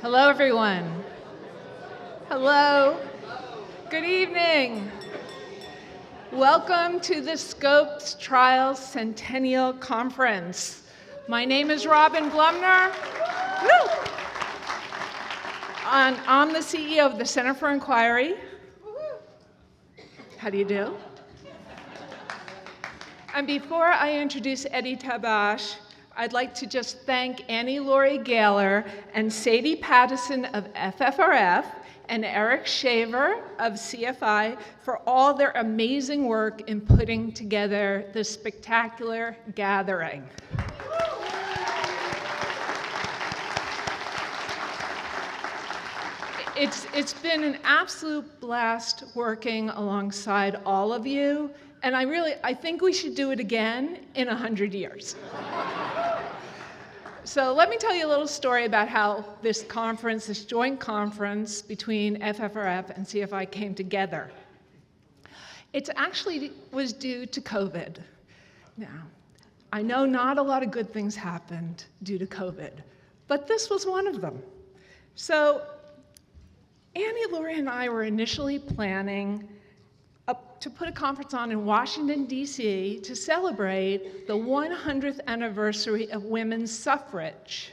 Hello, everyone. Hello. Good evening. Welcome to the Scopes Trials Centennial Conference. My name is Robyn Blumner. Woo! I'm the CEO of the Center for Inquiry. How do you do? And before I introduce Eddie Tabash, I'd like to just thank Laurie Gaylor and Sadie Pattison of FFRF and Eric Shaver of CFI for all their amazing work in putting together this spectacular gathering. It's been an absolute blast working alongside all of you, and I think we should do it again in 100 years. So let me tell you a little story about how this joint conference between FFRF and CFI came together. It actually was due to COVID. Now, I know not a lot of good things happened due to COVID, but this was one of them. So Laurie, and I were initially planning to put a conference on in Washington, D.C. to celebrate the 100th anniversary of women's suffrage.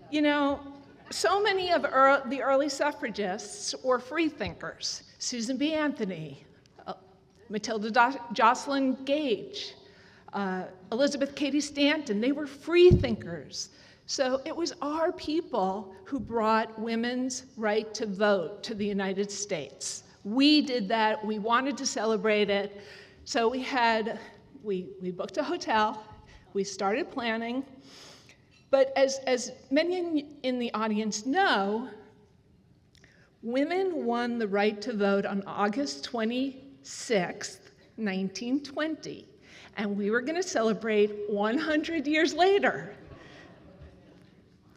You know, so many of the early suffragists were free thinkers. Susan B. Anthony, Matilda Jocelyn Gage, Elizabeth Cady Stanton, they were free thinkers. So it was our people who brought women's right to vote to the United States. We did that. We wanted to celebrate it. So we booked a hotel. We started planning. But as many in the audience know, women won the right to vote on August 26th, 1920. And we were going to celebrate 100 years later.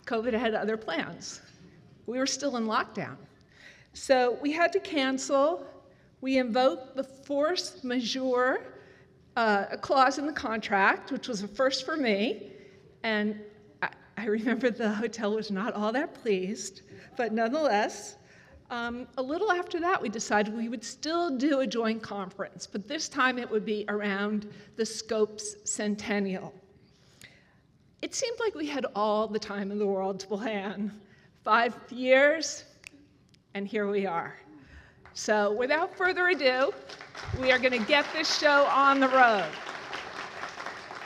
COVID had other plans. We were still in lockdown. So we had to cancel. We invoked the force majeure clause in the contract, which was a first for me. And I remember the hotel was not all that pleased, but nonetheless, a little after that, we decided we would still do a joint conference, but this time it would be around the Scopes Centennial. It seemed like we had all the time in the world to plan. 5 years, and here we are. So without further ado, we are going to get this show on the road.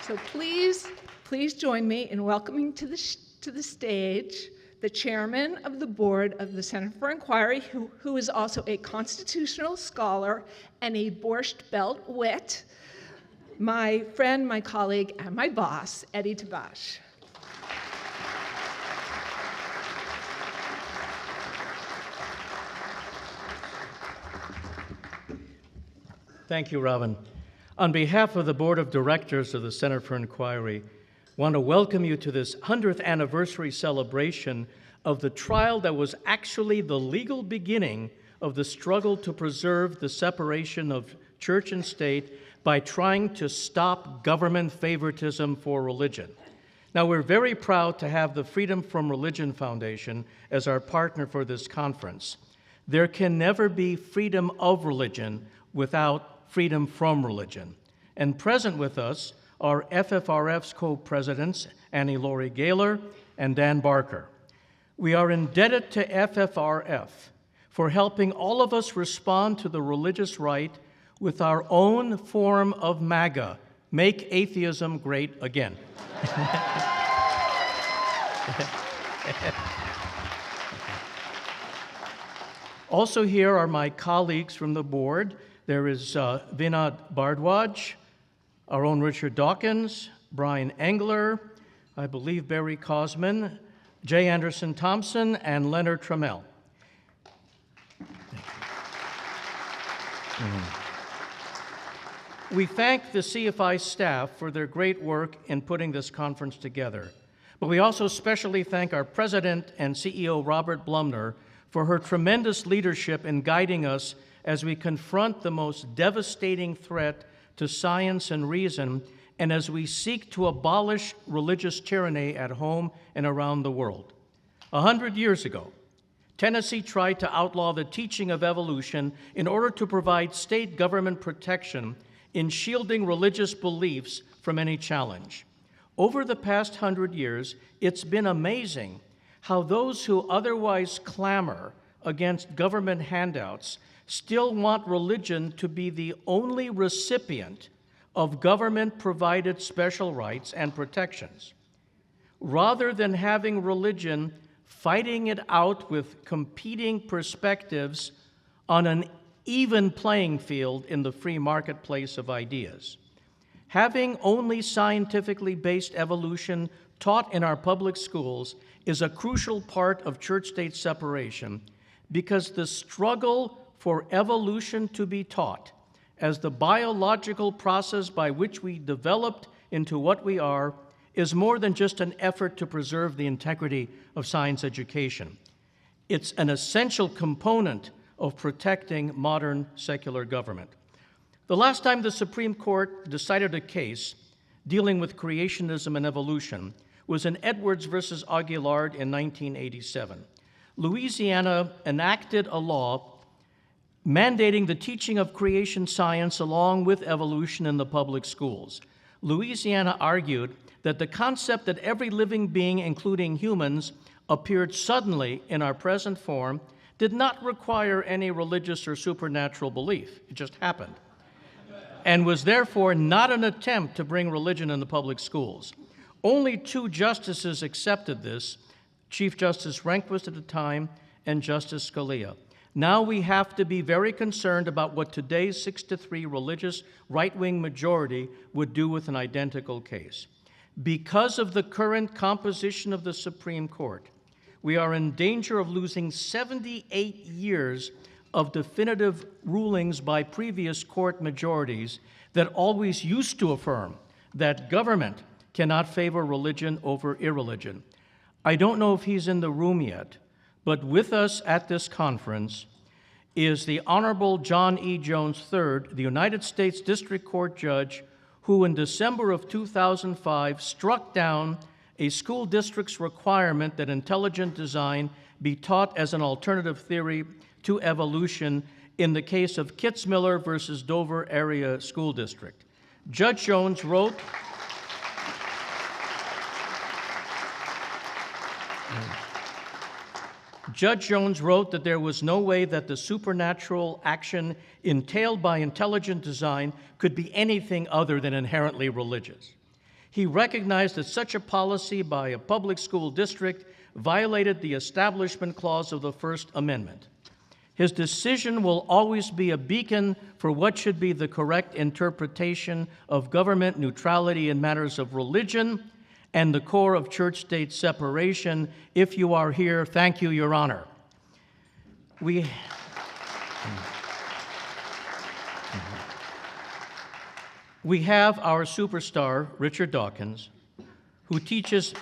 So please join me in welcoming to the stage the chairman of the board of the Center for Inquiry, who is also a constitutional scholar and a Borscht Belt wit, my friend, my colleague, and my boss, Eddie Tabash. Thank you, Robyn. On behalf of the Board of Directors of the Center for Inquiry, I want to welcome you to this 100th anniversary celebration of the trial that was actually the legal beginning of the struggle to preserve the separation of church and state by trying to stop government favoritism for religion. Now, we're very proud to have the Freedom from Religion Foundation as our partner for this conference. There can never be freedom of religion without freedom from religion. And present with us are FFRF's co-presidents, Laurie Gaylor and Dan Barker. We are indebted to FFRF for helping all of us respond to the religious right with our own form of MAGA, Make Atheism Great Again. Also here are my colleagues from the board. There is Vinod Bhardwaj, our own Richard Dawkins, Brian Engler, I believe Barry Cosman, Jay Anderson Thompson, and Leonard Trammell. We thank the CFI staff for their great work in putting this conference together. But we also especially thank our president and CEO, Robert Blumner, for her tremendous leadership in guiding us as we confront the most devastating threat to science and reason, and as we seek to abolish religious tyranny at home and around the world. 100 years ago, Tennessee tried to outlaw the teaching of evolution in order to provide state government protection in shielding religious beliefs from any challenge. Over the past 100 years, it's been amazing how those who otherwise clamor against government handouts still want religion to be the only recipient of government-provided special rights and protections. Rather than having religion fighting it out with competing perspectives on an even playing field in the free marketplace of ideas. Having only scientifically based evolution taught in our public schools is a crucial part of church-state separation because the struggle for evolution to be taught as the biological process by which we developed into what we are is more than just an effort to preserve the integrity of science education. It's an essential component of protecting modern secular government. The last time the Supreme Court decided a case dealing with creationism and evolution was in Edwards versus Gaylor in 1987. Louisiana enacted a law mandating the teaching of creation science along with evolution in the public schools. Louisiana argued that the concept that every living being, including humans, appeared suddenly in our present form did not require any religious or supernatural belief. It just happened. And was therefore not an attempt to bring religion in the public schools. Only 2 justices accepted this, Chief Justice Rehnquist at the time and Justice Scalia. Now we have to be very concerned about what today's 6-3 religious right-wing majority would do with an identical case. Because of the current composition of the Supreme Court, we are in danger of losing 78 years of definitive rulings by previous court majorities that always used to affirm that government cannot favor religion over irreligion. I don't know if he's in the room yet, but with us at this conference is the Honorable John E. Jones III, the United States District Court judge who in December of 2005 struck down a school district's requirement that intelligent design be taught as an alternative theory to evolution in the case of Kitzmiller versus Dover Area School District. Judge Jones wrote, that there was no way that the supernatural action entailed by intelligent design could be anything other than inherently religious. He recognized that such a policy by a public school district violated the Establishment Clause of the First Amendment. His decision will always be a beacon for what should be the correct interpretation of government neutrality in matters of religion and the core of church-state separation. If you are here, thank you, Your Honor. We have our superstar, Richard Dawkins, who teaches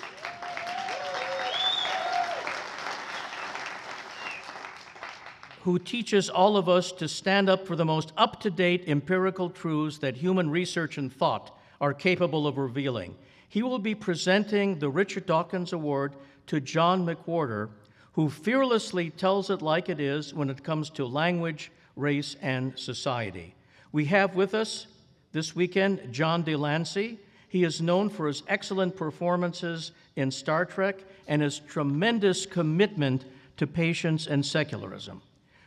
all of us to stand up for the most up-to-date empirical truths that human research and thought are capable of revealing. He will be presenting the Richard Dawkins Award to John McWhorter, who fearlessly tells it like it is when it comes to language, race, and society. We have with us this weekend John Delancey. He is known for his excellent performances in Star Trek and his tremendous commitment to patience and secularism.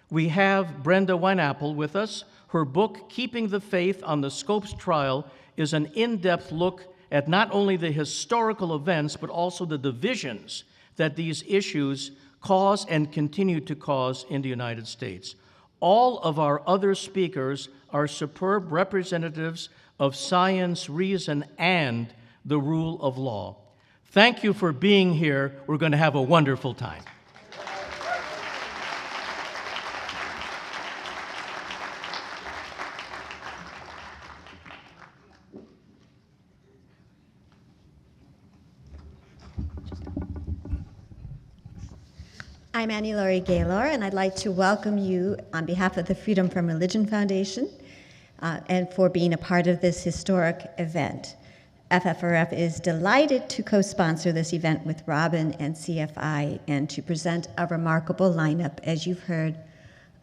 We have Brenda Wineapple with us. Her book, Keeping the Faith on the Scopes Trial, is an in-depth look at not only the historical events, but also the divisions that these issues cause and continue to cause in the United States. All of our other speakers are superb representatives of science, reason, and the rule of law. Thank you for being here. We're going to have a wonderful time. I'm Laurie Gaylor, and I'd like to welcome you on behalf of the Freedom from Religion Foundation and for being a part of this historic event. FFRF is delighted to co-sponsor this event with Robyn and CFI and to present a remarkable lineup, as you've heard,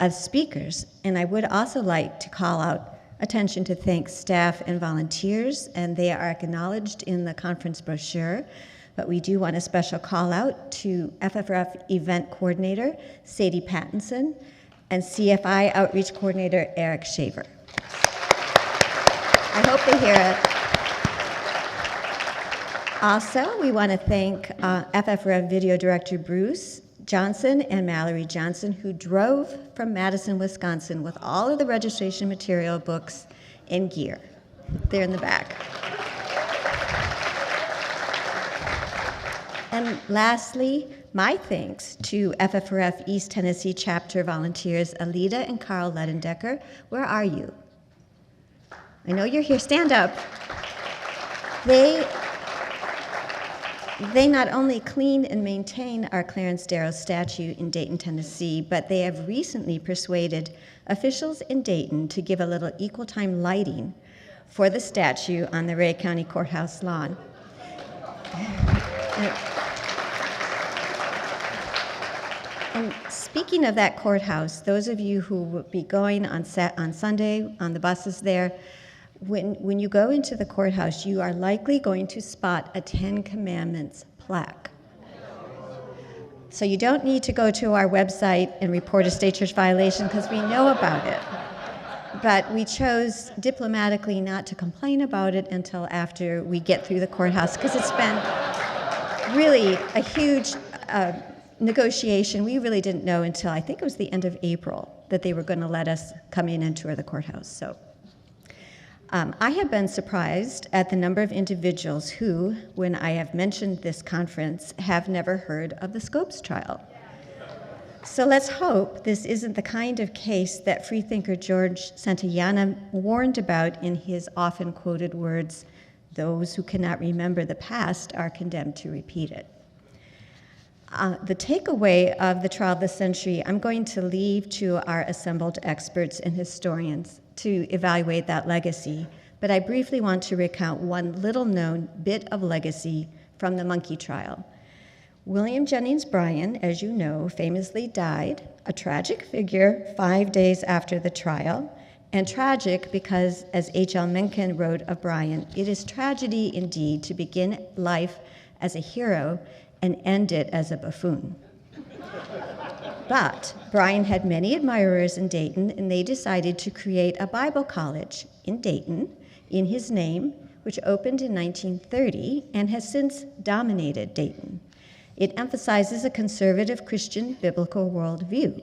of speakers. And I would also like to call out attention to thank staff and volunteers, and they are acknowledged in the conference brochure. But we do want a special call out to FFRF event coordinator, Sadie Pattinson, and CFI outreach coordinator, Eric Shaver. I hope they hear it. Also, we want to thank FFRF video director Bruce Johnson and Mallory Johnson, who drove from Madison, Wisconsin with all of the registration material, books, and gear. They're in the back. And lastly, my thanks to FFRF East Tennessee chapter volunteers Alita and Carl Ledendecker. Where are you? I know you're here. Stand up. They not only clean and maintain our Clarence Darrow statue in Dayton, Tennessee, but they have recently persuaded officials in Dayton to give a little equal time lighting for the statue on the Ray County Courthouse lawn. And speaking of that courthouse, those of you who will be going on Sunday on the buses there, when you go into the courthouse, you are likely going to spot a 10 Commandments plaque. So you don't need to go to our website and report a state church violation because we know about it. But we chose diplomatically not to complain about it until after we get through the courthouse, because it's been really a huge negotiation. We really didn't know until I think it was the end of April that they were going to let us come in and tour the courthouse. So I have been surprised at the number of individuals who, when I have mentioned this conference, have never heard of the Scopes trial. So let's hope this isn't the kind of case that freethinker George Santayana warned about in his often quoted words, "Those who cannot remember the past are condemned to repeat it." The takeaway of the trial of the century, I'm going to leave to our assembled experts and historians to evaluate that legacy, but I briefly want to recount one little-known bit of legacy from the monkey trial. William Jennings Bryan, as you know, famously died, a tragic figure 5 days after the trial, and tragic because, as H.L. Mencken wrote of Bryan, it is tragedy indeed to begin life as a hero and end it as a buffoon. But Bryan had many admirers in Dayton, and they decided to create a Bible college in Dayton in his name, which opened in 1930 and has since dominated Dayton. It emphasizes a conservative Christian biblical worldview.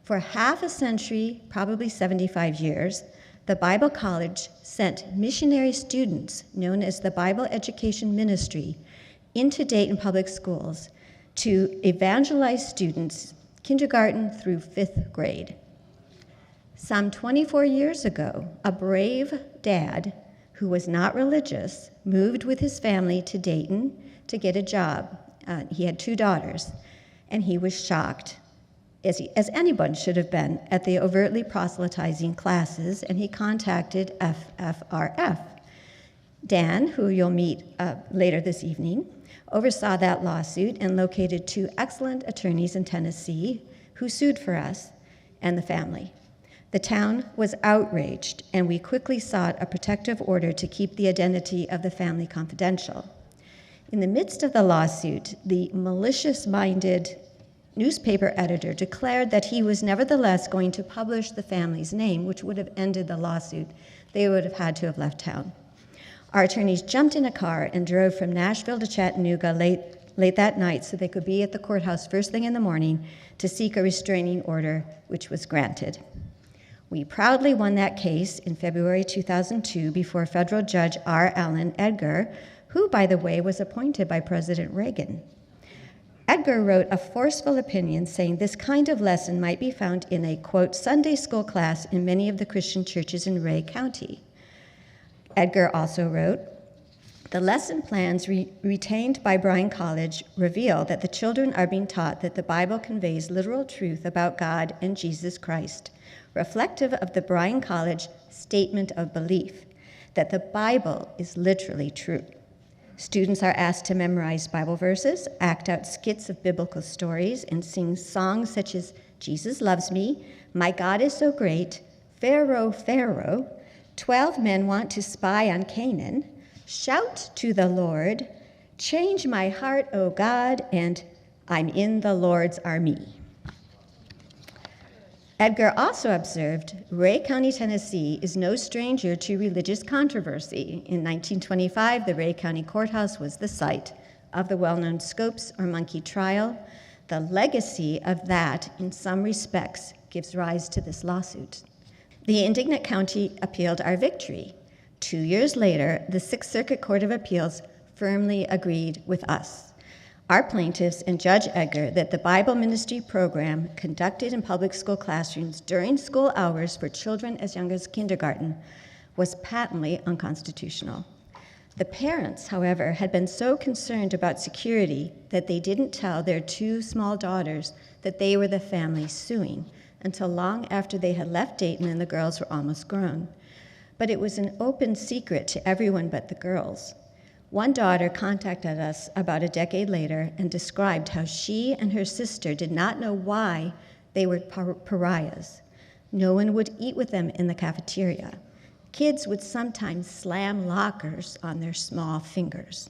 For half a century, probably 75 years, the Bible College sent missionary students, known as the Bible Education Ministry, into Dayton Public Schools to evangelize students kindergarten through 5th grade. Some 24 years ago, a brave dad who was not religious moved with his family to Dayton to get a job. He had 2 daughters, and he was shocked, as anyone should have been, at the overtly proselytizing classes, and he contacted FFRF. Dan, who you'll meet later this evening, oversaw that lawsuit and located 2 excellent attorneys in Tennessee who sued for us and the family. The town was outraged, and we quickly sought a protective order to keep the identity of the family confidential. In the midst of the lawsuit, the malicious-minded newspaper editor declared that he was nevertheless going to publish the family's name, which would have ended the lawsuit. They would have had to have left town. Our attorneys jumped in a car and drove from Nashville to Chattanooga late that night so they could be at the courthouse first thing in the morning to seek a restraining order, which was granted. We proudly won that case in February 2002 before federal judge R. Allen Edgar, who, by the way, was appointed by President Reagan. Edgar wrote a forceful opinion saying this kind of lesson might be found in a, quote, Sunday school class in many of the Christian churches in Ray County. Edgar also wrote, the lesson plans retained by Bryan College reveal that the children are being taught that the Bible conveys literal truth about God and Jesus Christ, reflective of the Bryan College statement of belief. that the Bible is literally true. Students are asked to memorize Bible verses, act out skits of biblical stories, and sing songs such as Jesus Loves Me, My God is So Great, Pharaoh, Pharaoh, 12 Men Want to Spy on Canaan, Shout to the Lord, Change My Heart, O God, and I'm in the Lord's Army. Edgar also observed, Ray County, Tennessee is no stranger to religious controversy. In 1925, the Ray County Courthouse was the site of the well-known Scopes or Monkey trial. The legacy of that, in some respects, gives rise to this lawsuit. The indignant county appealed our victory. 2 years later, the Sixth Circuit Court of Appeals firmly agreed with us. Our plaintiffs and Judge Edgar that the Bible ministry program conducted in public school classrooms during school hours for children as young as kindergarten was patently unconstitutional. The parents, however, had been so concerned about security that they didn't tell their 2 small daughters that they were the family suing until long after they had left Dayton and the girls were almost grown. But it was an open secret to everyone but the girls. One daughter contacted us about a decade later and described how she and her sister did not know why they were pariahs. No one would eat with them in the cafeteria. Kids would sometimes slam lockers on their small fingers.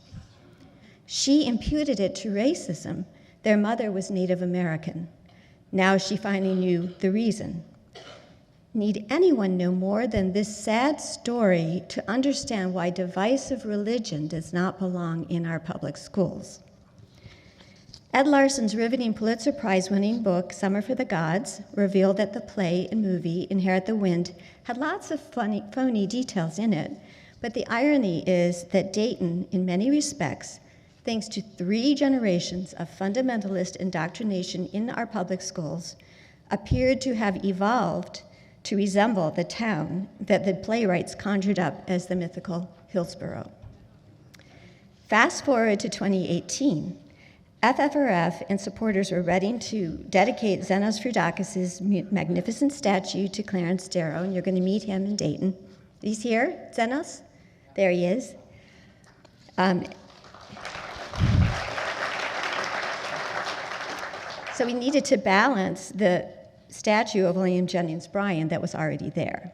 She imputed it to racism. Their mother was Native American. Now she finally knew the reason. Need anyone know more than this sad story to understand why divisive religion does not belong in our public schools? Ed Larson's riveting Pulitzer Prize-winning book, Summer for the Gods, revealed that the play and movie, Inherit the Wind, had lots of phony details in it, but the irony is that Dayton, in many respects, thanks to 3 generations of fundamentalist indoctrination in our public schools, appeared to have evolved to resemble the town that the playwrights conjured up as the mythical Hillsborough. Fast forward to 2018, FFRF and supporters were ready to dedicate Zenos Frudakis' magnificent statue to Clarence Darrow, and you're going to meet him in Dayton. He's here, Zenos? There he is. So we needed to balance the statue of William Jennings Bryan that was already there.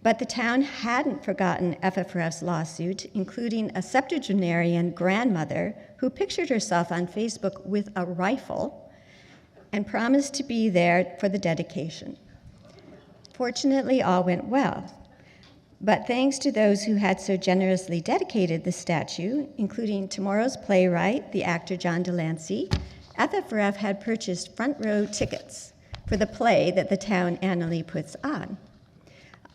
But the town hadn't forgotten FFRF's lawsuit, including a septuagenarian grandmother who pictured herself on Facebook with a rifle and promised to be there for the dedication. Fortunately, all went well. But thanks to those who had so generously dedicated the statue, including tomorrow's playwright, the actor John Delancey, FFRF had purchased front row tickets for the play that the town annually puts on.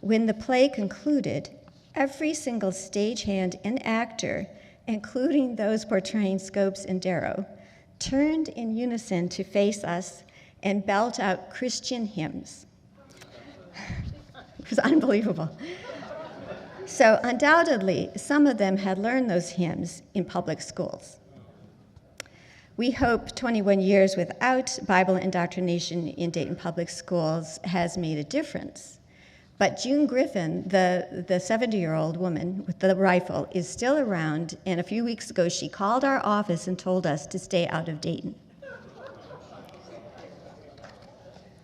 When the play concluded, every single stagehand and actor, including those portraying Scopes and Darrow, turned in unison to face us and belt out Christian hymns. It was unbelievable. So undoubtedly, some of them had learned those hymns in public schools. We hope 21 years without Bible indoctrination in Dayton public schools has made a difference. But June Griffin, the 70-year-old woman with the rifle, is still around, and a few weeks ago she called our office and told us to stay out of Dayton.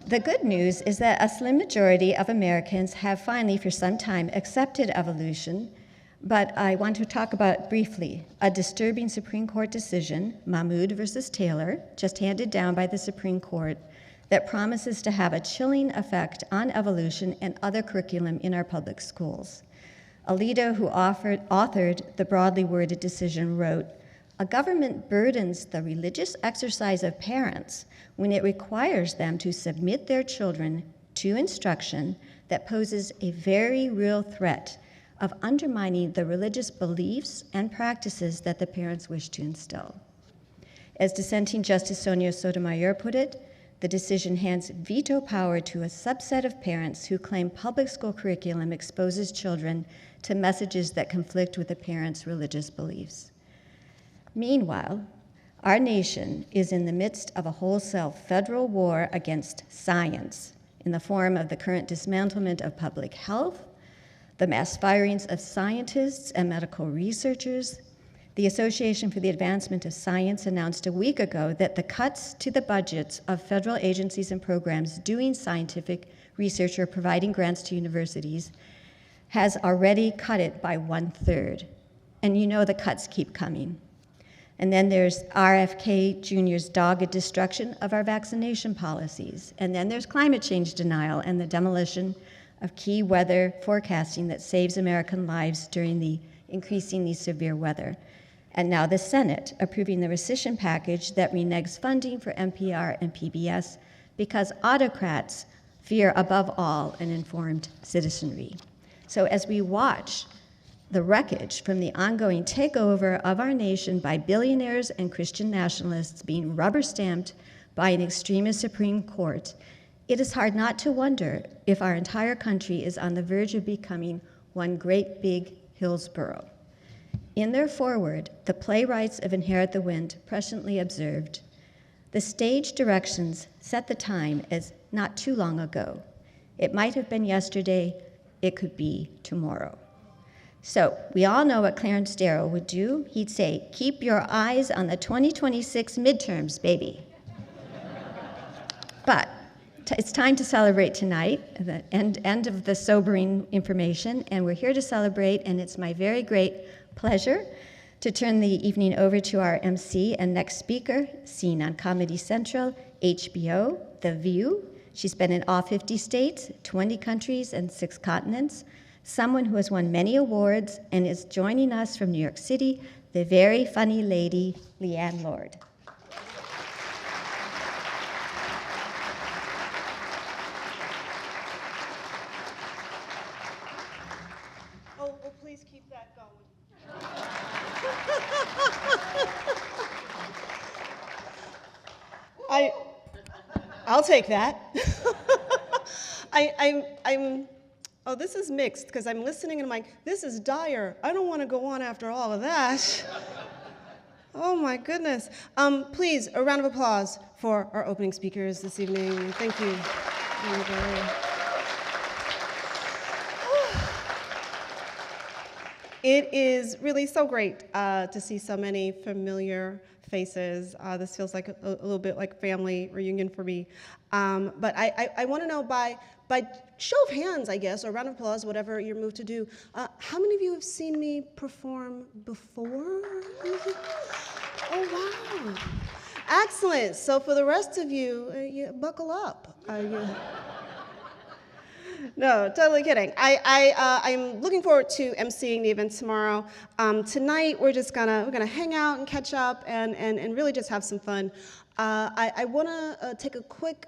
The good news is that a slim majority of Americans have finally, for some time, accepted evolution, but I want to talk about briefly a disturbing Supreme Court decision, Mahmoud versus Taylor, just handed down by the Supreme Court, that promises to have a chilling effect on evolution and other curriculum in our public schools. Alito, who authored the broadly worded decision, wrote, "A government burdens the religious exercise of parents when it requires them to submit their children to instruction that poses a very real threat of undermining the religious beliefs and practices that the parents wish to instill." As dissenting Justice Sonia Sotomayor put it, the decision hands veto power to a subset of parents who claim public school curriculum exposes children to messages that conflict with the parents' religious beliefs. Meanwhile, our nation is in the midst of a wholesale federal war against science in the form of the current dismantlement of public health, the mass firings of scientists and medical researchers. The Association for the Advancement of Science announced a week ago that the cuts to the budgets of federal agencies and programs doing scientific research or providing grants to universities has already cut it by 1/3. And you know the cuts keep coming. And then there's RFK Jr.'s dogged destruction of our vaccination policies. And then there's climate change denial and the demolition of key weather forecasting that saves American lives during the increasingly severe weather. And now the Senate approving the rescission package that reneges funding for NPR and PBS because autocrats fear above all an informed citizenry. So as we watch the wreckage from the ongoing takeover of our nation by billionaires and Christian nationalists being rubber-stamped by an extremist Supreme Court, it is hard not to wonder if our entire country is on the verge of becoming one great big Hillsborough. In their foreword, the playwrights of Inherit the Wind presciently observed, "The stage directions set the time as not too long ago. It might have been yesterday, it could be tomorrow." So we all know what Clarence Darrow would do. He'd say, "Keep your eyes on the 2026 midterms, baby." But it's time to celebrate tonight, the end of the sobering information, and we're here to celebrate, and it's my very great pleasure to turn the evening over to our MC and next speaker, seen on Comedy Central, HBO, The View. She's been in all 50 states, 20 countries, and 6 continents. Someone who has won many awards and is joining us from New York City, the very funny lady, Leighann Lord. Oh, please keep that going. I'll take that. Oh, this is mixed because I'm listening and I'm like, this is dire. I don't want to go on after all of that. Oh my goodness. Please, a round of applause for our opening speakers this evening. Thank you. It is really so great to see so many familiar faces. This feels like a little bit like family reunion for me. But I want to know by show of hands, I guess, or round of applause, whatever you're moved to do, how many of you have seen me perform before? Oh, wow. Excellent. So for the rest of you, buckle up. No, totally kidding. I'm looking forward to emceeing the event tomorrow. Tonight we're gonna hang out and catch up and really just have some fun. I want to take a quick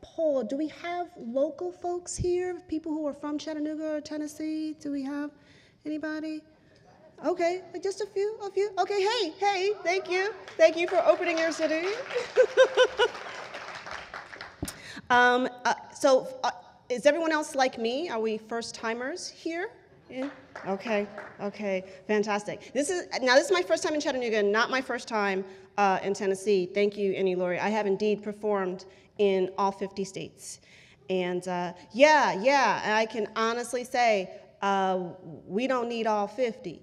poll. Do we have local folks here? People who are from Chattanooga or Tennessee? Do we have anybody? Okay, just a few. Okay, hey, thank you for opening your city. Is everyone else like me? Are we first-timers here? Yeah. Okay, fantastic. This is my first time in Chattanooga, not my first time in Tennessee. Thank you, Laurie. I have indeed performed in all 50 states. And I can honestly say we don't need all 50.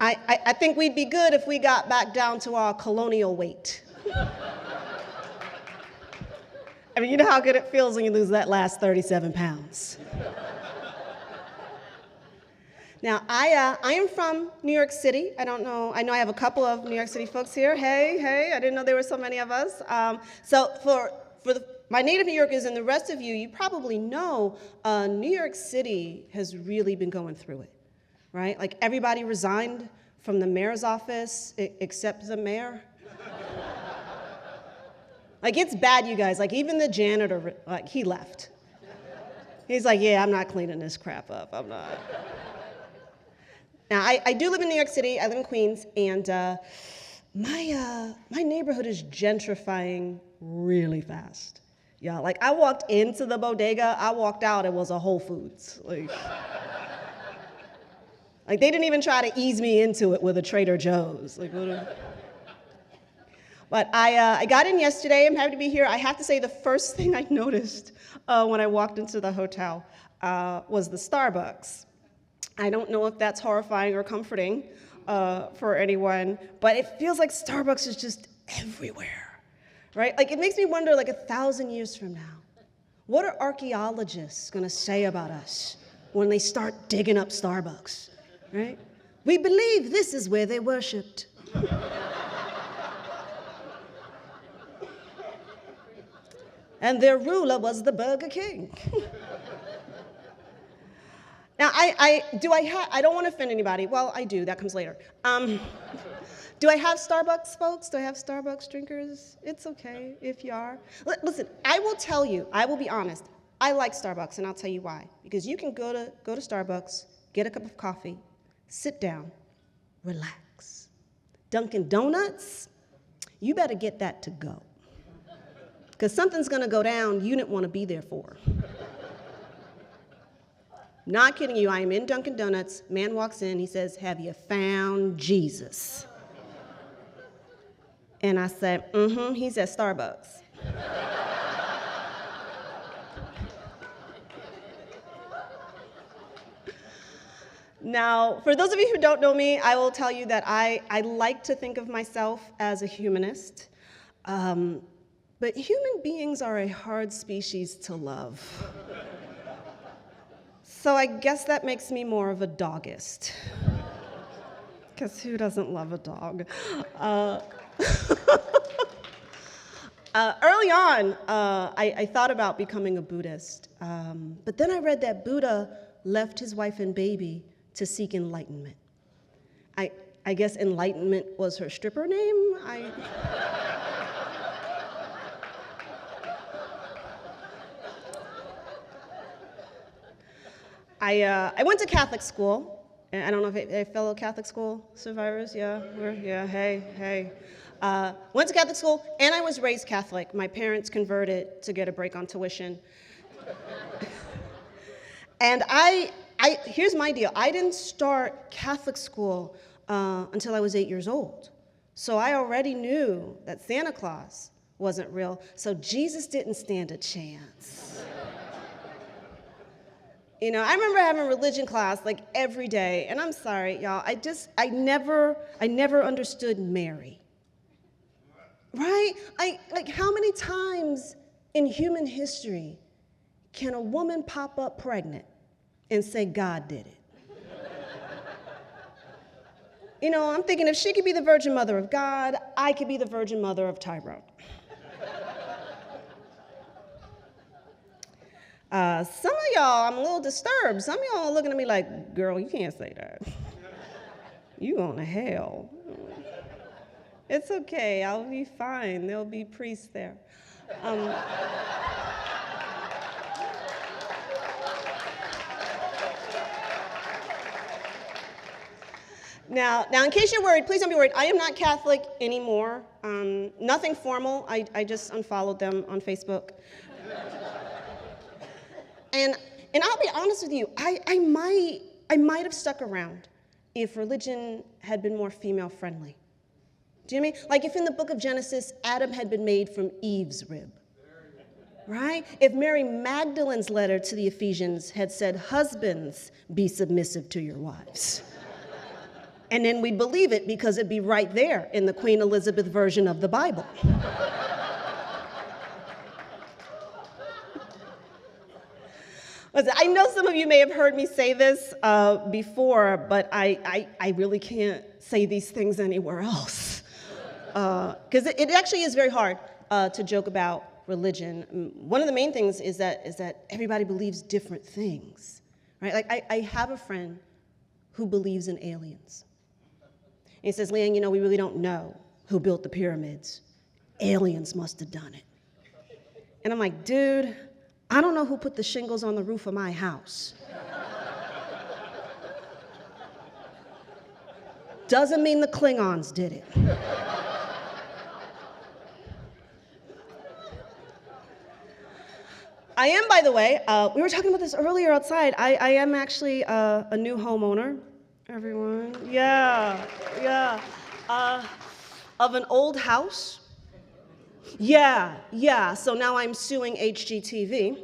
I think we'd be good if we got back down to our colonial weight. I mean, you know how good it feels when you lose that last 37 pounds. Now, I am from New York City. I know I have a couple of New York City folks here. Hey, I didn't know there were so many of us. So for my native New Yorkers and the rest of you, you probably know New York City has really been going through it. Right? Like everybody resigned from the mayor's office except the mayor. Like it's bad, you guys. Like even the janitor, like he left. He's like, yeah, I'm not cleaning this crap up. I'm not. Now I do live in New York City. I live in Queens, and my neighborhood is gentrifying really fast. Yeah, like I walked into the bodega, I walked out, it was a Whole Foods. Like they didn't even try to ease me into it with a Trader Joe's. But I got in yesterday. I'm happy to be here. I have to say the first thing I noticed when I walked into the hotel was the Starbucks. I don't know if that's horrifying or comforting for anyone, but it feels like Starbucks is just everywhere, right? Like, it makes me wonder, like, 1,000 years from now, what are archaeologists going to say about us when they start digging up Starbucks, right? We believe this is where they worshipped. And their ruler was the Burger King. Now, I don't want to offend anybody. Well, I do. That comes later. Do I have Starbucks folks? Do I have Starbucks drinkers? It's okay if you are. Listen, I will tell you, I will be honest. I like Starbucks, and I'll tell you why. Because you can go to Starbucks, get a cup of coffee, sit down, relax. Dunkin' Donuts, you better get that to go. Because something's going to go down you didn't want to be there for. Not kidding you, I am in Dunkin' Donuts, man walks in, he says, "Have you found Jesus?" And I said, he's at Starbucks. Now, for those of you who don't know me, I will tell you that I like to think of myself as a humanist. But human beings are a hard species to love. So I guess that makes me more of a doggist. Because who doesn't love a dog? Early on, I thought about becoming a Buddhist. But then I read that Buddha left his wife and baby to seek enlightenment. I guess enlightenment was her stripper name? I went to Catholic school. I don't know if fellow Catholic school survivors, hey. Went to Catholic school, and I was raised Catholic. My parents converted to get a break on tuition. And here's my deal. I didn't start Catholic school until I was 8 years old. So I already knew that Santa Claus wasn't real, so Jesus didn't stand a chance. You know, I remember having religion class like every day, and I'm sorry, y'all, I never understood Mary. Right? Like, how many times in human history can a woman pop up pregnant and say God did it? You know, I'm thinking if she could be the Virgin Mother of God, I could be the Virgin Mother of Tyrone. Some of y'all, I'm a little disturbed. Some of y'all are looking at me like, girl, you can't say that. You going to hell. It's okay, I'll be fine. There'll be priests there. Now, in case you're worried, please don't be worried. I am not Catholic anymore. Nothing formal. I just unfollowed them on Facebook. And I'll be honest with you, I might have stuck around if religion had been more female friendly. Do you know what I mean? Like if in the book of Genesis, Adam had been made from Eve's rib, right? If Mary Magdalene's letter to the Ephesians had said, "Husbands, be submissive to your wives." And then we'd believe it because it'd be right there in the Queen Elizabeth version of the Bible. Listen, I know some of you may have heard me say this before, but I really can't say these things anywhere else. Because it actually is very hard to joke about religion. One of the main things is that everybody believes different things, right? Like I have a friend who believes in aliens. And he says, "Leighann, you know, we really don't know who built the pyramids. Aliens must have done it." And I'm like, dude, I don't know who put the shingles on the roof of my house. Doesn't mean the Klingons did it. I am, by the way, we were talking about this earlier outside. I am actually a new homeowner, everyone. Yeah. Of an old house Yeah, so now I'm suing HGTV.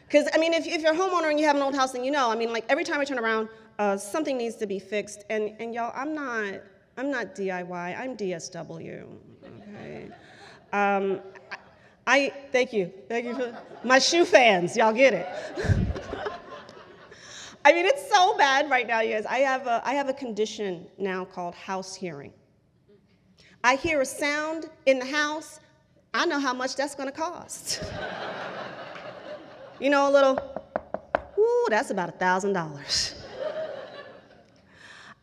Because, I mean, if you're a homeowner and you have an old house, then you know, I mean, like, every time I turn around, something needs to be fixed. And y'all, I'm not DIY, I'm DSW, okay? Thank you for, my shoe fans, y'all get it. I mean, it's so bad right now, you guys. I have a condition now called house hearing. I hear a sound in the house, I know how much that's gonna cost. You know, a little, ooh, that's about $1,000.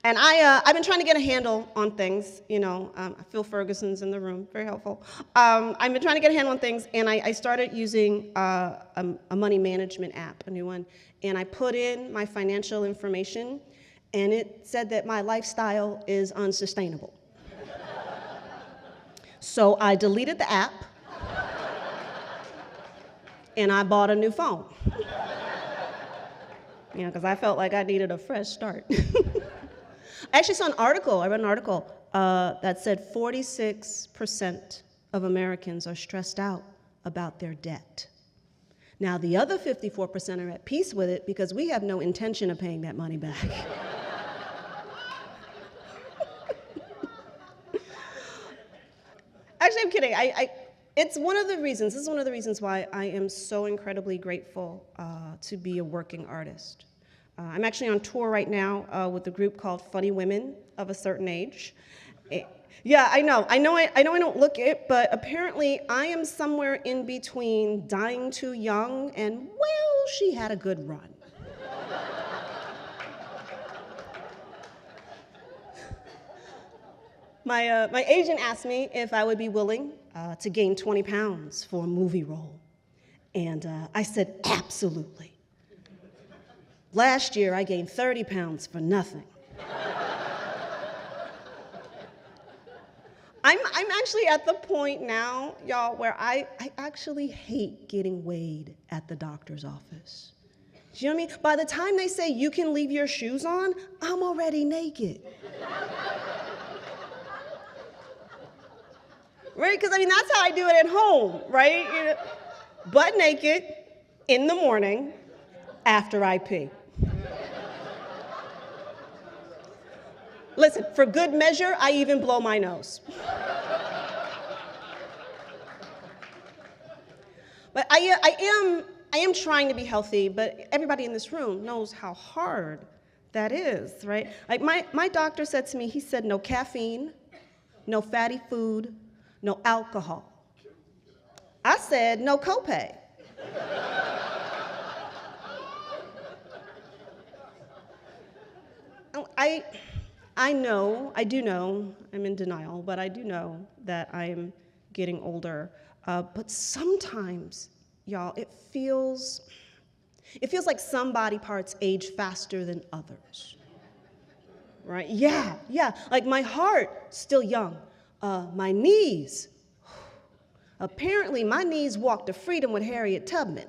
And I've been trying to get a handle on things, you know. Phil Ferguson's in the room, very helpful. I've been trying to get a handle on things, and I started using a money management app, a new one, and I put in my financial information, and it said that my lifestyle is unsustainable. So I deleted the app, and I bought a new phone. You know, because I felt like I needed a fresh start. I actually saw I read an article that said 46% of Americans are stressed out about their debt. Now, the other 54% are at peace with it because we have no intention of paying that money back. Actually, I'm kidding. It's one of the reasons, this is one of the reasons why I am so incredibly grateful to be a working artist. I'm actually on tour right now with a group called Funny Women of a Certain Age. Yeah, I know I don't look it, but apparently I am somewhere in between dying too young and, well, she had a good run. My agent asked me if I would be willing to gain 20 pounds for a movie role. And I said, absolutely. Last year, I gained 30 pounds for nothing. I'm actually at the point now, y'all, where I actually hate getting weighed at the doctor's office. Do you know what I mean? By the time they say you can leave your shoes on, I'm already naked. Right? Because, I mean, that's how I do it at home, right? You know, butt naked in the morning after I pee. Listen, for good measure, I even blow my nose. But I am trying to be healthy, but everybody in this room knows how hard that is, right? Like my doctor said to me, he said no caffeine, no fatty food, no alcohol. I said no copay. I do know, I'm in denial, but I do know that I'm getting older. But sometimes, y'all, it feels like some body parts age faster than others. Right? Yeah. Like my heart, still young. My knees, apparently my knees walked to freedom with Harriet Tubman.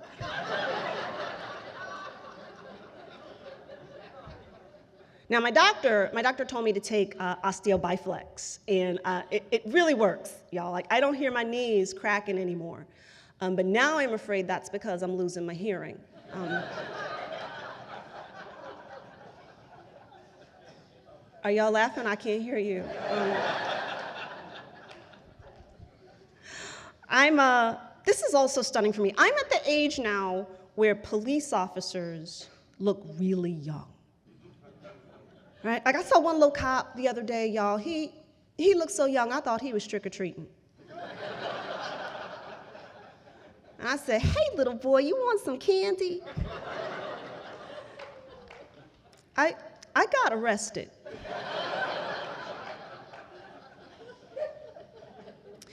Now, my doctor told me to take osteobiflex, and it really works, y'all. Like, I don't hear my knees cracking anymore. But now I'm afraid that's because I'm losing my hearing. Are y'all laughing? I can't hear you. This is also stunning for me. I'm at the age now where police officers look really young. Right? Like I saw one little cop the other day, y'all. He looked so young, I thought he was trick-or-treating. And I said, hey, little boy, you want some candy? I got arrested.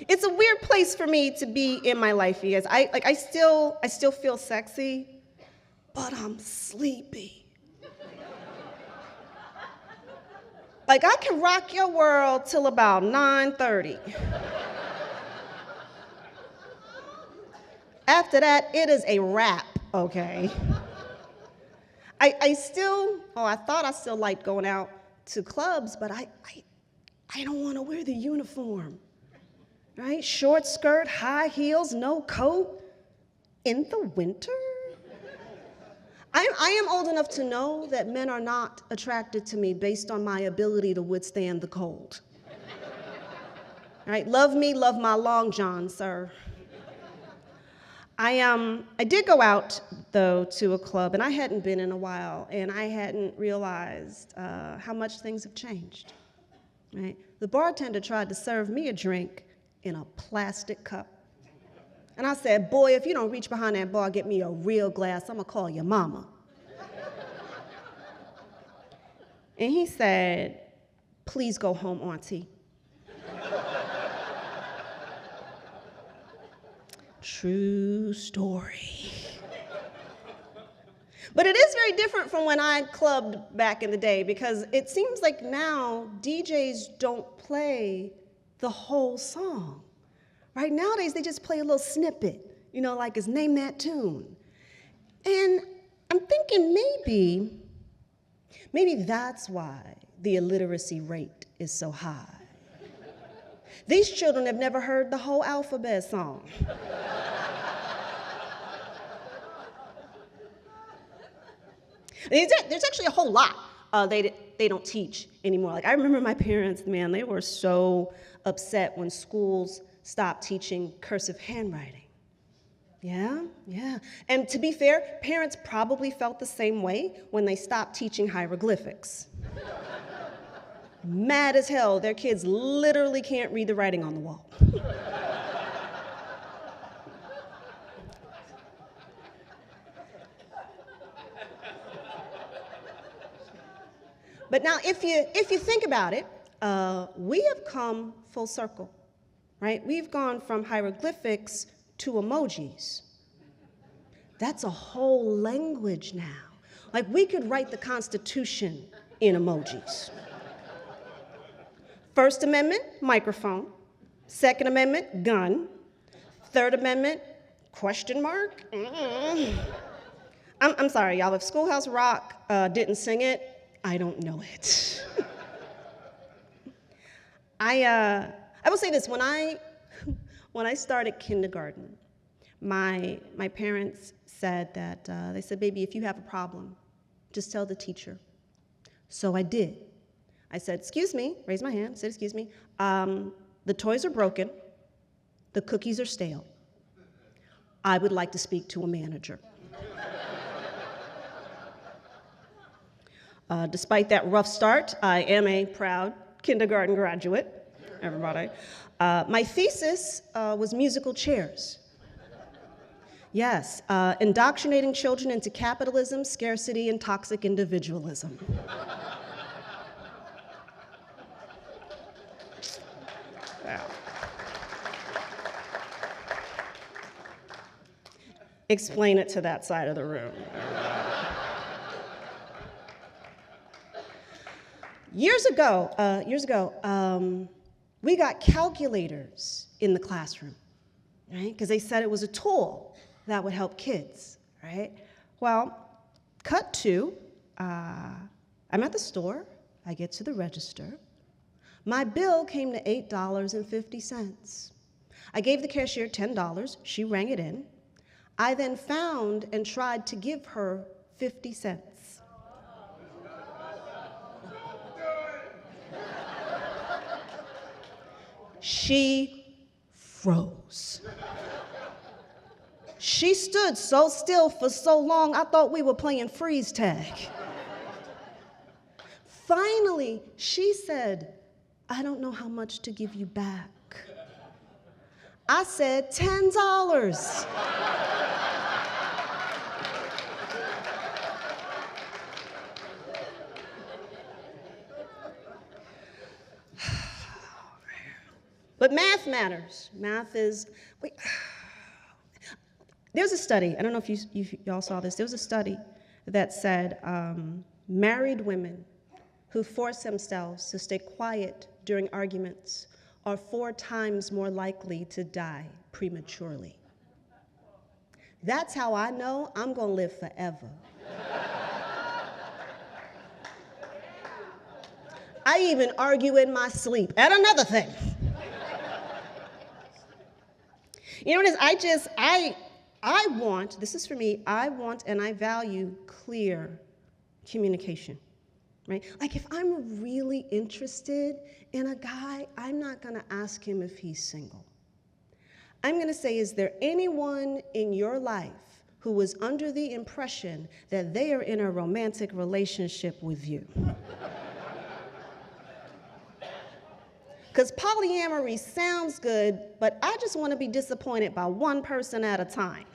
It's a weird place for me to be in my life, you guys. I still feel sexy, but I'm sleepy. Like, I can rock your world till about 9:30. After that, it is a wrap, okay? I thought I still liked going out to clubs, but I don't want to wear the uniform. right? Short skirt, high heels, no coat in the winter? I am old enough to know that men are not attracted to me based on my ability to withstand the cold. Right? Love me, love my long john, sir. I did go out, though, to a club, and I hadn't been in a while, and I hadn't realized how much things have changed. Right? The bartender tried to serve me a drink in a plastic cup. And I said, boy, if you don't reach behind that bar, get me a real glass, I'm gonna call your mama. And he said, please go home, auntie. True story. But it is very different from when I clubbed back in the day, because it seems like now DJs don't play the whole song. Right? Nowadays, they just play a little snippet, like it's Name That Tune. And I'm thinking maybe that's why the illiteracy rate is so high. These children have never heard the whole alphabet song. There's actually a whole lot they don't teach anymore. Like, I remember my parents, man, they were so upset when schools stopped teaching cursive handwriting. Yeah. And to be fair, parents probably felt the same way when they stopped teaching hieroglyphics. Mad as hell, their kids literally can't read the writing on the wall. But now, if you think about it, we have come full circle, right? We've gone from hieroglyphics to emojis. That's a whole language now. Like, we could write the Constitution in emojis. First Amendment, microphone. Second Amendment, gun. Third Amendment, question mark. I'm sorry, y'all. If Schoolhouse Rock didn't sing it, I don't know it. I will say this: when I started kindergarten, my parents said that they said, "Baby, if you have a problem, just tell the teacher." So I did. I said, "Excuse me," raised my hand, said, "Excuse me, the toys are broken, the cookies are stale. I would like to speak to a manager." Despite that rough start, I am a proud kindergarten graduate, everybody. My thesis was musical chairs. Yes, indoctrinating children into capitalism, scarcity, and toxic individualism. Yeah. Explain it to that side of the room. Years ago, we got calculators in the classroom, right? Because they said it was a tool that would help kids, right? Well, cut to, I'm at the store, I get to the register. My bill came to $8.50. I gave the cashier $10, she rang it in. I then found and tried to give her 50 cents. She froze. She stood so still for so long, I thought we were playing freeze tag. Finally, she said, "I don't know how much to give you back." I said, $10. But math matters. Math is, there's a study, I don't know if y'all saw this, there was a study that said married women who force themselves to stay quiet during arguments are 4 times more likely to die prematurely. That's how I know I'm gonna live forever. I even argue in my sleep. And another thing. You know what it is? I want, this is for me, I want and I value clear communication, right? Like if I'm really interested in a guy, I'm not gonna ask him if he's single. I'm gonna say, is there anyone in your life who was under the impression that they are in a romantic relationship with you? Because polyamory sounds good, but I just want to be disappointed by one person at a time.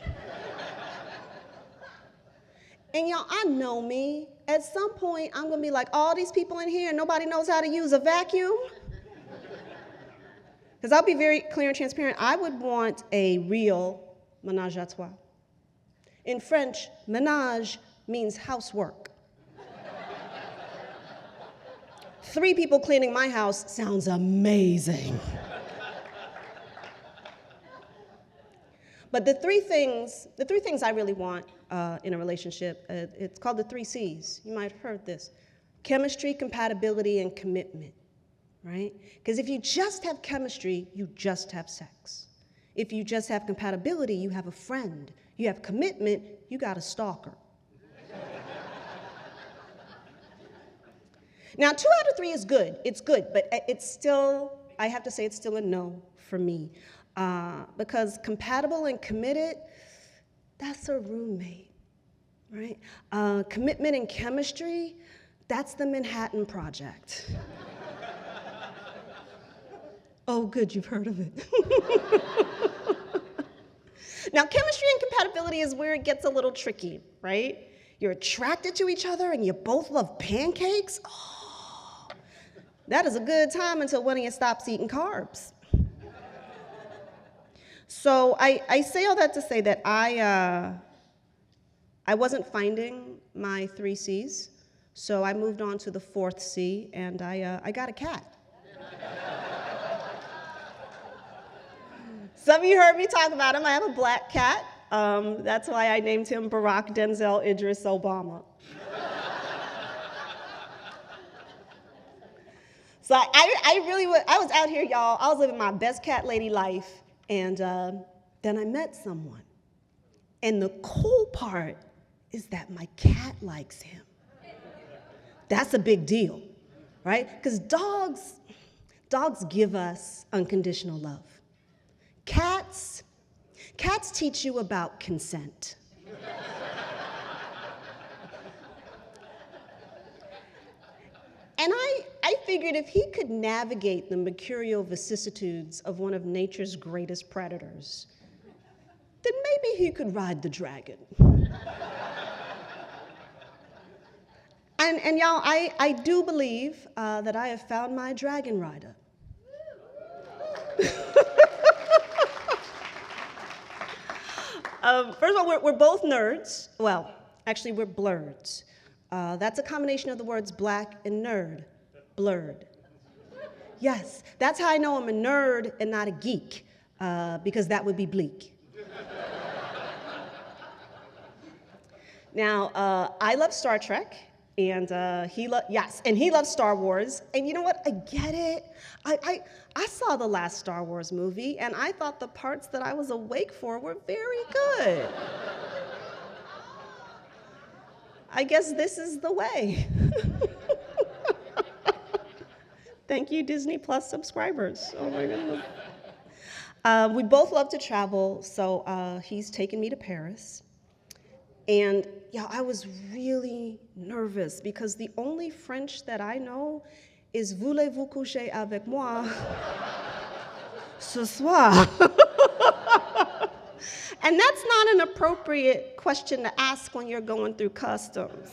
And y'all, I know me. At some point, I'm going to be like, all these people in here, nobody knows how to use a vacuum? Because I'll be very clear and transparent. I would want a real ménage à trois. In French, ménage means housework. 3 people cleaning my house sounds amazing. But the three things I really want in a relationship, it's called the 3 C's. You might have heard this. Chemistry, compatibility, and commitment, right? Because if you just have chemistry, you just have sex. If you just have compatibility, you have a friend. You have commitment, you got a stalker. Now, 2 out of 3 is good. It's good, but it's still, I have to say, it's still a no for me. Because compatible and committed, that's a roommate, right? Commitment and chemistry, that's the Manhattan Project. Oh, good, you've heard of it. Now, chemistry and compatibility is where it gets a little tricky, right? You're attracted to each other and you both love pancakes. Oh, that is a good time until one of you stops eating carbs. So I say all that to say that I wasn't finding my 3 C's, so I moved on to the 4th C, and I got a cat. Some of you heard me talk about him. I have a black cat. That's why I named him Barack Denzel Idris Obama. So I was out here, y'all. I was living my best cat lady life, and then I met someone. And the cool part is that my cat likes him. That's a big deal, right? Because dogs give us unconditional love. Cats teach you about consent. And I figured if he could navigate the mercurial vicissitudes of one of nature's greatest predators, then maybe he could ride the dragon. And y'all, I do believe that I have found my dragon rider. First of all, we're both nerds. Well, actually, we're blurreds. That's a combination of the words black and nerd, blurred. Yes, that's how I know I'm a nerd and not a geek, because that would be bleak. Now, I love Star Trek, and he loves Star Wars. And you know what? I get it. I saw the last Star Wars movie, and I thought the parts that I was awake for were very good. I guess this is the way. Thank you, Disney Plus subscribers. Oh my goodness. We both love to travel, so he's taken me to Paris. And yeah, I was really nervous because the only French that I know is voulez-vous coucher avec moi ce soir? And that's not an appropriate question to ask when you're going through customs.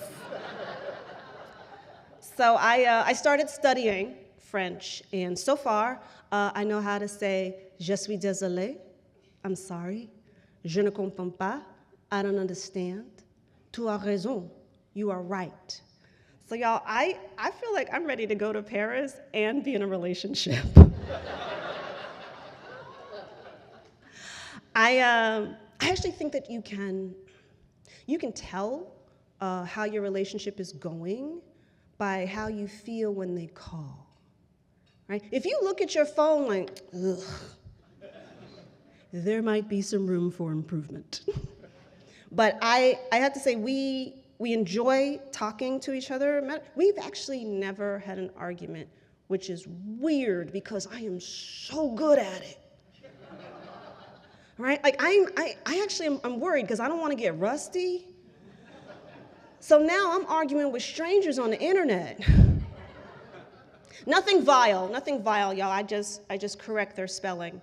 So I started studying French, and so far I know how to say je suis désolé, I'm sorry, je ne comprends pas, I don't understand, tu as raison, you are right. So y'all, I feel like I'm ready to go to Paris and be in a relationship. I actually think that you can tell how your relationship is going by how you feel when they call, right? If you look at your phone like, ugh, there might be some room for improvement. But I have to say, we enjoy talking to each other. We've actually never had an argument, which is weird because I am so good at it. Right? Like I'm worried because I don't want to get rusty. So now I'm arguing with strangers on the internet. Nothing vile, y'all. I just correct their spelling,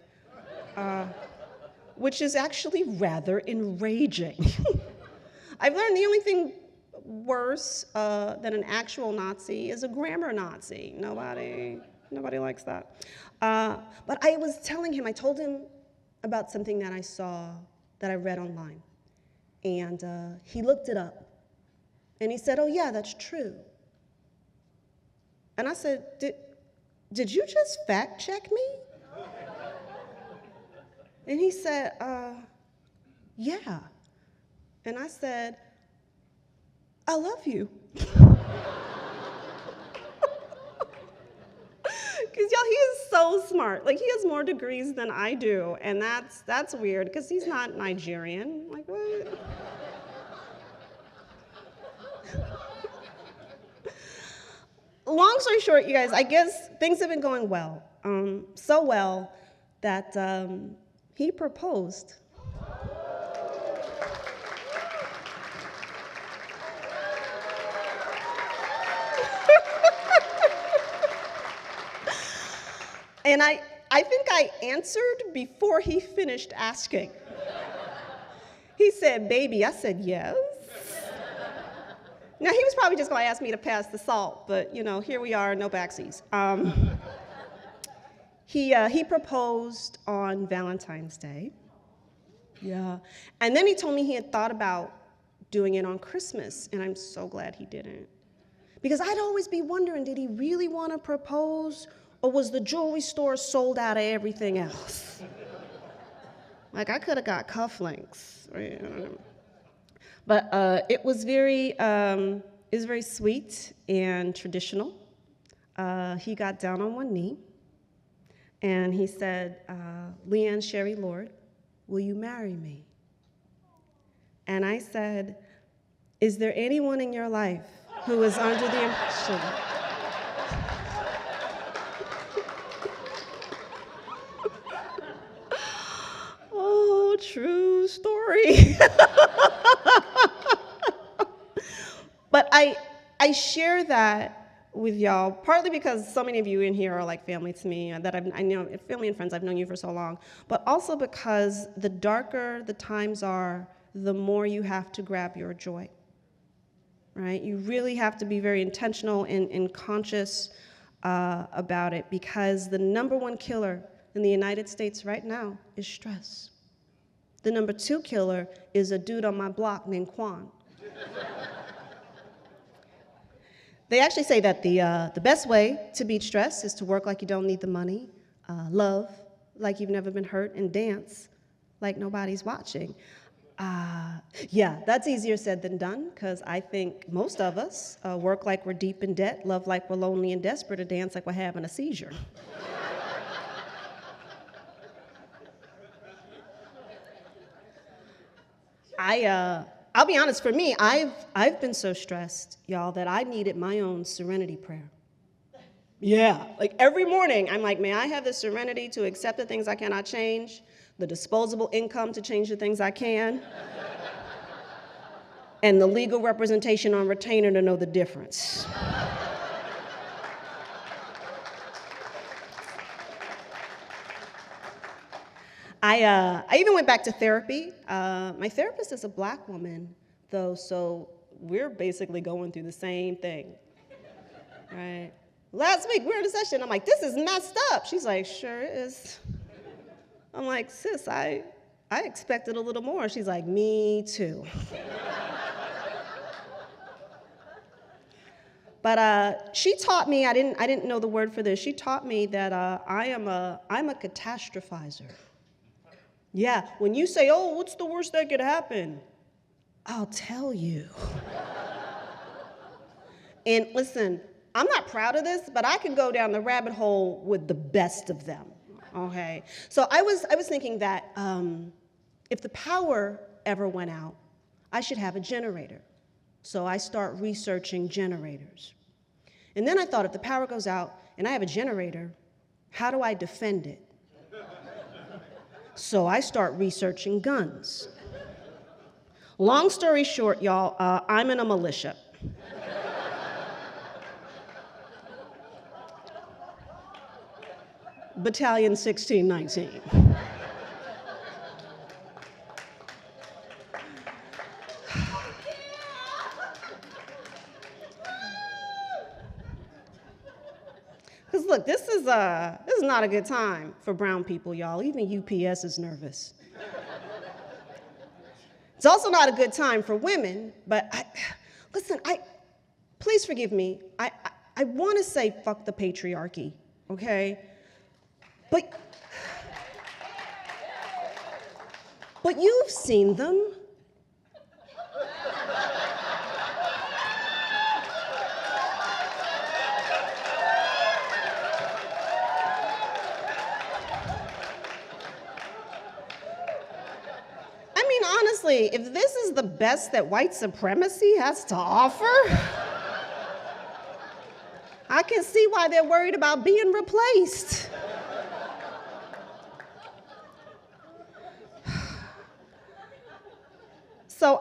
which is actually rather enraging. I've learned the only thing worse than an actual Nazi is a grammar Nazi. Nobody likes that. But I was telling him, I told him about something that I saw, that I read online. And he looked it up. And he said, oh yeah, that's true. And I said, did you just fact check me? And he said, yeah. And I said, I love you. Because y'all, he is so smart. Like, he has more degrees than I do, and that's weird, because he's not Nigerian. Like, what? Long story short, you guys, I guess things have been going well. So well that he proposed. And I think I answered before he finished asking. He said, baby. I said, yes. Now, he was probably just going to ask me to pass the salt, but, you know, here we are, no backsies. He proposed on Valentine's Day. Yeah. And then he told me he had thought about doing it on Christmas, and I'm so glad he didn't. Because I'd always be wondering, did he really want to propose, or was the jewelry store sold out of everything else? Like, I could have got cufflinks. But it was very sweet and traditional. He got down on one knee, and he said, Leighann Sherry Lord, will you marry me? And I said, is there anyone in your life who is under the impression oh, true story. But I share that with y'all, partly because so many of you in here are like family to me, that I know, family and friends, I've known you for so long, but also because the darker the times are, the more you have to grab your joy, right? You really have to be very intentional and conscious about it, because the #1 killer in the United States right now is stress. The #2 killer is a dude on my block named Quan. They actually say that the best way to beat stress is to work like you don't need the money, love like you've never been hurt, and dance like nobody's watching. Yeah, that's easier said than done, because I think most of us work like we're deep in debt, love like we're lonely and desperate, or dance like we're having a seizure. I'll be honest, for me, I've been so stressed, y'all, that I needed my own serenity prayer. Yeah, like every morning, I'm like, may I have the serenity to accept the things I cannot change, the disposable income to change the things I can, and the legal representation on retainer to know the difference. I even went back to therapy. My therapist is a Black woman, though, so we're basically going through the same thing, right? Last week, we were in a session. I'm like, this is messed up. She's like, sure is. I'm like, sis, I expected a little more. She's like, me too. But she taught me, I didn't know the word for this. She taught me that I'm a catastrophizer. Yeah, when you say, oh, what's the worst that could happen? I'll tell you. And listen, I'm not proud of this, but I can go down the rabbit hole with the best of them. Okay. So I was thinking that if the power ever went out, I should have a generator. So I start researching generators. And then I thought, if the power goes out and I have a generator, how do I defend it? So I start researching guns. Long story short, y'all, I'm in a militia. Battalion 1619. Because look, this is not a good time for brown people, y'all. Even UPS is nervous. It's also not a good time for women, but listen, please forgive me. I want to say fuck the patriarchy, okay? But you've seen them. Honestly, if this is the best that white supremacy has to offer, I can see why they're worried about being replaced. So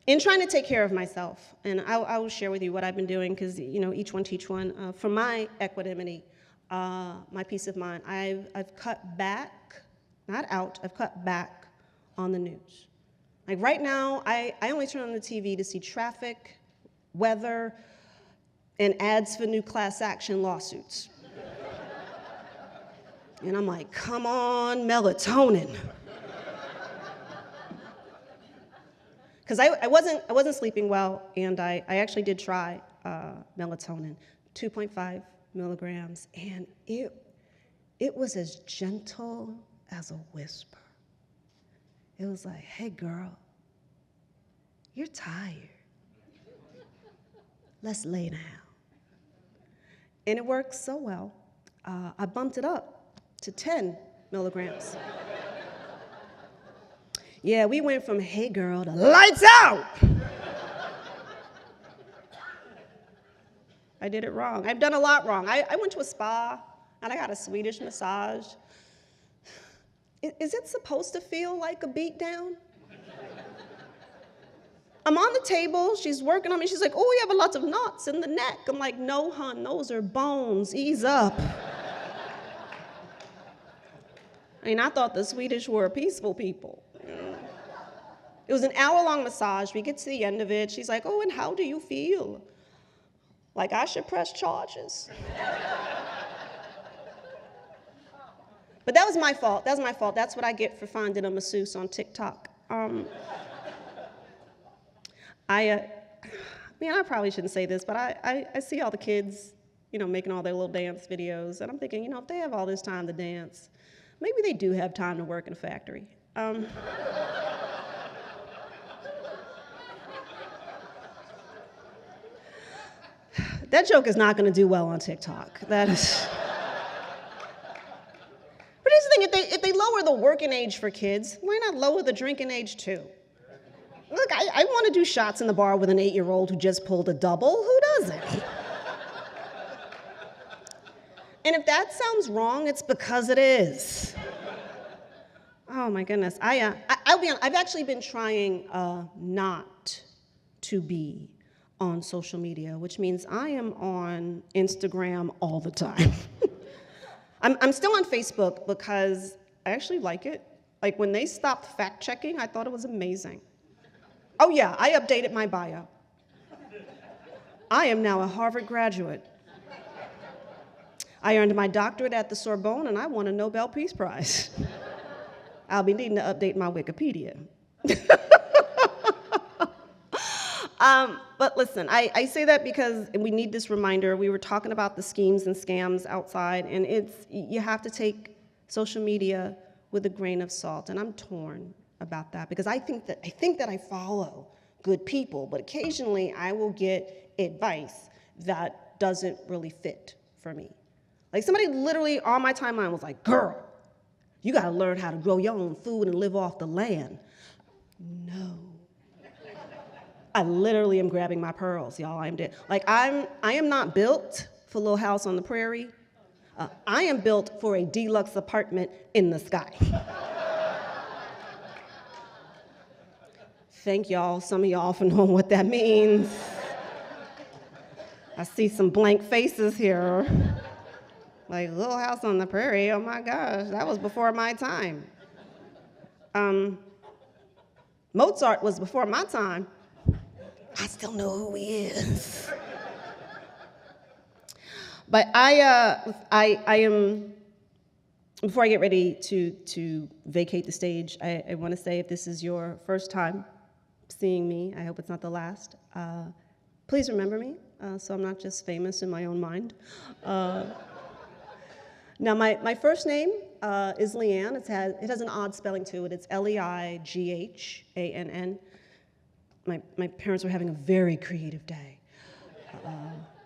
in trying to take care of myself, and I will share with you what I've been doing, because each one teach one. For my equanimity, my peace of mind, I've cut back, not out, I've cut back on the news. Like right now, I only turn on the TV to see traffic, weather, and ads for new class action lawsuits. And I'm like, come on, melatonin. Because I wasn't sleeping well, and I actually did try melatonin, 2.5 milligrams, and it was as gentle as a whisper. It was like, hey girl, you're tired. Let's lay down. And it worked so well, I bumped it up to 10 milligrams. Yeah, we went from hey girl to lights out. I did it wrong. I've done a lot wrong. I went to a spa and I got a Swedish massage. Is it supposed to feel like a beatdown? I'm on the table, she's working on me, she's like, oh, you have a lot of knots in the neck. I'm like, no, hon, those are bones, ease up. I thought the Swedish were a peaceful people. It was an hour-long massage. We get to the end of it. She's like, oh, and how do you feel? Like I should press charges? But that was my fault. That was my fault. That's what I get for finding a masseuse on TikTok. I probably shouldn't say this, but I see all the kids, making all their little dance videos, and I'm thinking, if they have all this time to dance, maybe they do have time to work in a factory. That joke is not going to do well on TikTok. That is. But here's the thing: if they lower the working age for kids, why not lower the drinking age too? Look, I want to do shots in the bar with an 8-year-old who just pulled a double. Who doesn't? And if that sounds wrong, it's because it is. Oh my goodness. I'll be honest, I've actually been trying not to be on social media, which means I am on Instagram all the time. I'm still on Facebook because I actually like it. Like when they stopped fact-checking, I thought it was amazing. Oh yeah, I updated my bio. I am now a Harvard graduate. I earned my doctorate at the Sorbonne and I won a Nobel Peace Prize. I'll be needing to update my Wikipedia. But listen, I say that because we need this reminder. We were talking about the schemes and scams outside, and you have to take social media with a grain of salt, and I'm torn about that because I think that I follow good people, but occasionally I will get advice that doesn't really fit for me. Like somebody literally on my timeline was like, girl, you gotta learn how to grow your own food and live off the land. No. I literally am grabbing my pearls, y'all. I am not built for Little House on the Prairie. I am built for a deluxe apartment in the sky. Thank y'all, some of y'all, for knowing what that means. I see some blank faces here. Like, Little House on the Prairie, oh my gosh, that was before my time. Mozart was before my time. I still know who he is. But I am, before I get ready to vacate the stage, I want to say if this is your first time seeing me, I hope it's not the last, please remember me, so I'm not just famous in my own mind. Now, my first name is Leighann. It has an odd spelling to it. It's Leighann. My parents were having a very creative day.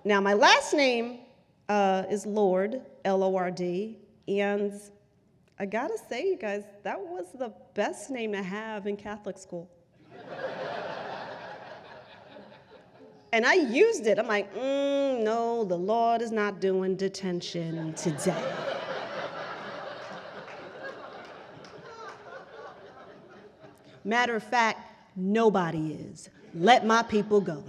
Now, my last name is Lord, Lord, and I gotta say, you guys, that was the best name to have in Catholic school. And I used it. I'm like, no, the Lord is not doing detention today. Matter of fact, nobody is. Let my people go.